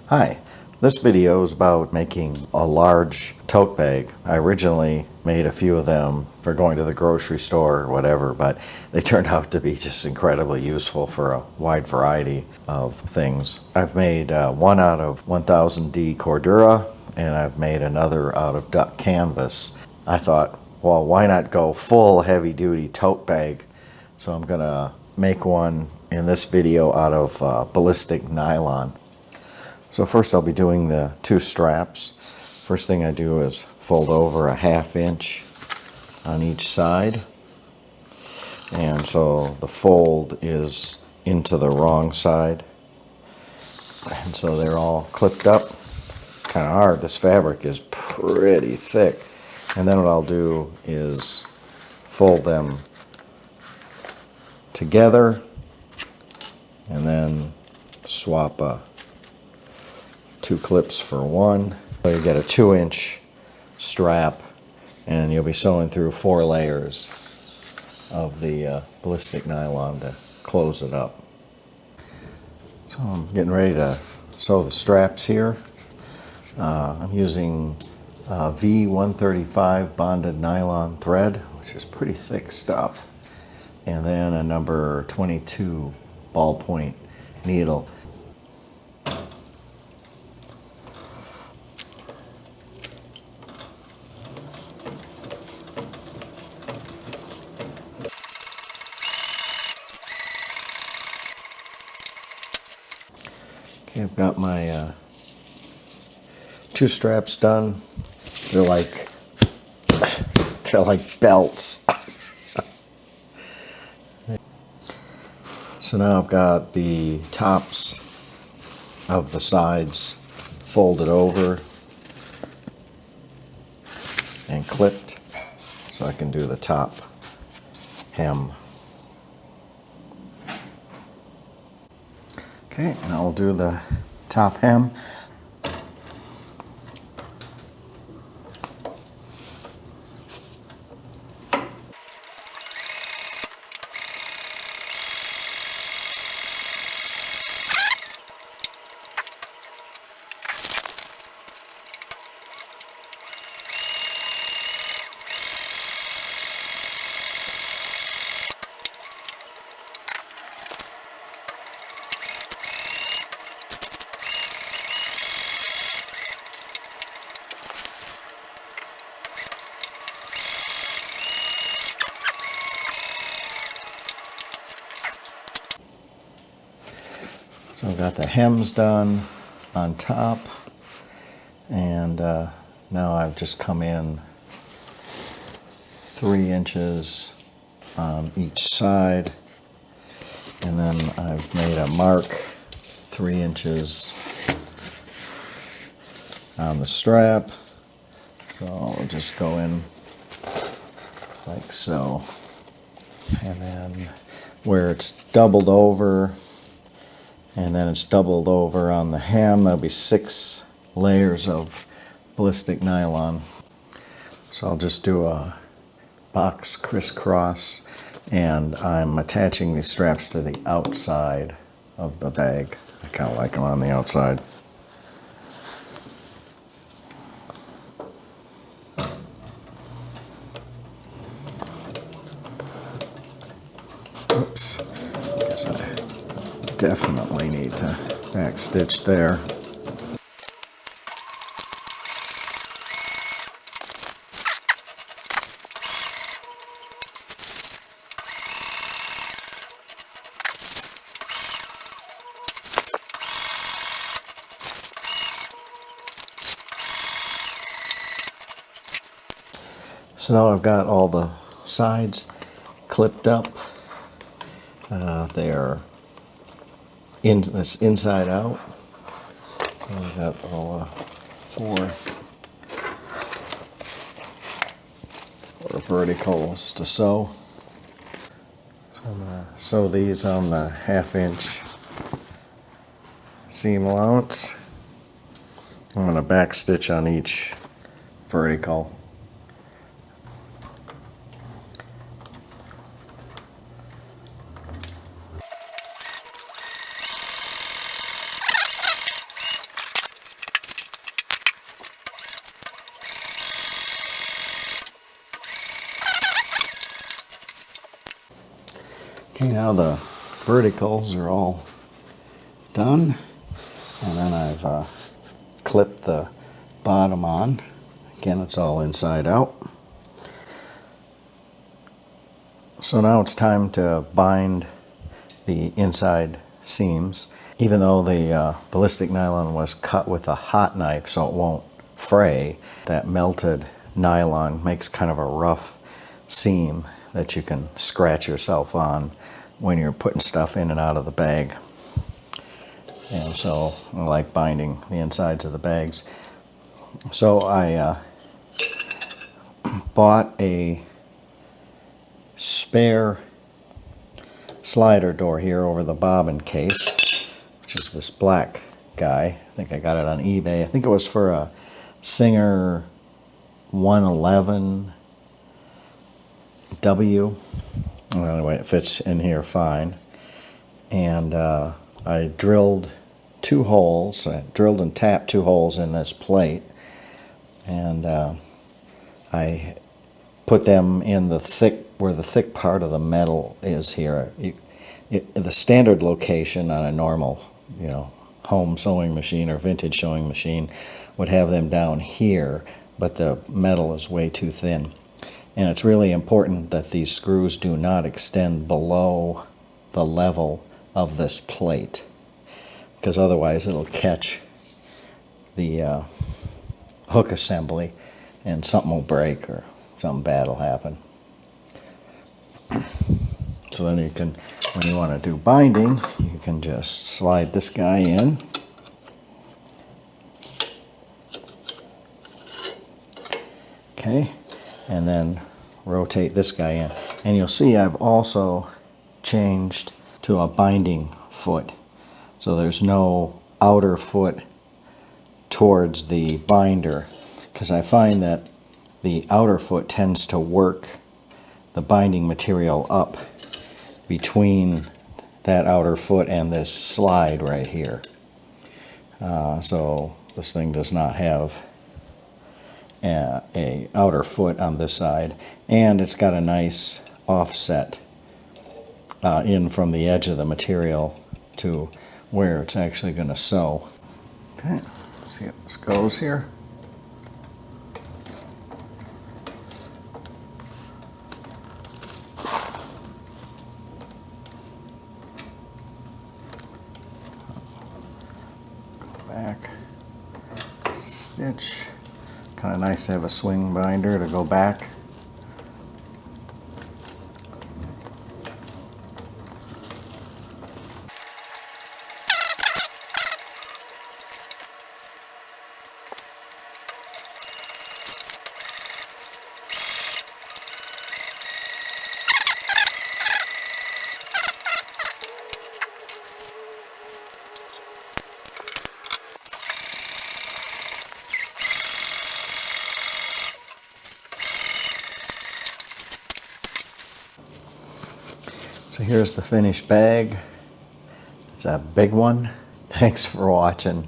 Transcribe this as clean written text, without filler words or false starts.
Hi, this video is about making a large tote bag. I originally made a few of them for going to the grocery store or whatever, but they turned out to be just incredibly useful for a wide variety of things. I've made one out of 1000D Cordura, and I've made another out of duck canvas. I thought, well, why not go full heavy-duty tote bag? So I'm gonna make one in this video out of ballistic nylon. So first I'll be doing the two straps. First thing I do is fold over a 1/2 inch on each side. And so the fold is into the wrong side. And so they're all clipped up. Kind of hard. This fabric is pretty thick. And then what I'll do is fold them together and then swap two clips for one. So you get a 2-inch strap, and you'll be sewing through 4 layers of the ballistic nylon to close it up. So I'm getting ready to sew the straps here. I'm using V135 bonded nylon thread, which is pretty thick stuff, and then a number 22 ballpoint needle. Okay, I've got my 2 straps done. They're like belts. So now I've got the tops of the sides folded over and clipped, so I can do the top hem. Okay, now I'll do the top hem. So I've got the hems done on top, and now I've just come in 3 inches on each side, and then I've made a mark 3 inches on the strap. So I'll just go in like so, and then where it's doubled over, and then it's doubled over on the hem, there'll be 6 layers of ballistic nylon. So I'll just do a box crisscross, and I'm attaching these straps to the outside of the bag. I kind of like them on the outside. Oops, guess I definitely need to back stitch there. So now I've got all the sides clipped up. They're it's inside out. So I've got all 4 verticals to sew. So I'm going to sew these on the 1/2 inch seam allowance. I'm going to back stitch on each vertical. Okay, now the verticals are all done, and then I've clipped the bottom on. Again, it's all inside out. So now it's time to bind the inside seams. Even though the ballistic nylon was cut with a hot knife so it won't fray, that melted nylon makes kind of a rough seam that you can scratch yourself on when you're putting stuff in and out of the bag. And so I like binding the insides of the bags. So I bought a spare slider door here over the bobbin case, which is this black guy. I think I got it on eBay. I think it was for a Singer 111W. Well, anyway, it fits in here fine. And I drilled 2 holes. I drilled and tapped 2 holes in this plate. And I put them in the thick, where the thick part of the metal is here. The standard location on a normal, home sewing machine or vintage sewing machine would have them down here, but the metal is way too thin. And it's really important that these screws do not extend below the level of this plate, because otherwise it'll catch the hook assembly and something will break or something bad will happen. So then you can, when you want to do binding, you can just slide this guy in. Okay, and then rotate this guy in. And you'll see I've also changed to a binding foot. So there's no outer foot towards the binder, because I find that the outer foot tends to work the binding material up between that outer foot and this slide right here. So this thing does not have a outer foot on this side, and it's got a nice offset in from the edge of the material to where it's actually going to sew. Okay, let's see how this goes here. Back stitch. Kind of nice to have a swing binder to go back. So here's the finished bag. It's a big one. Thanks for watching.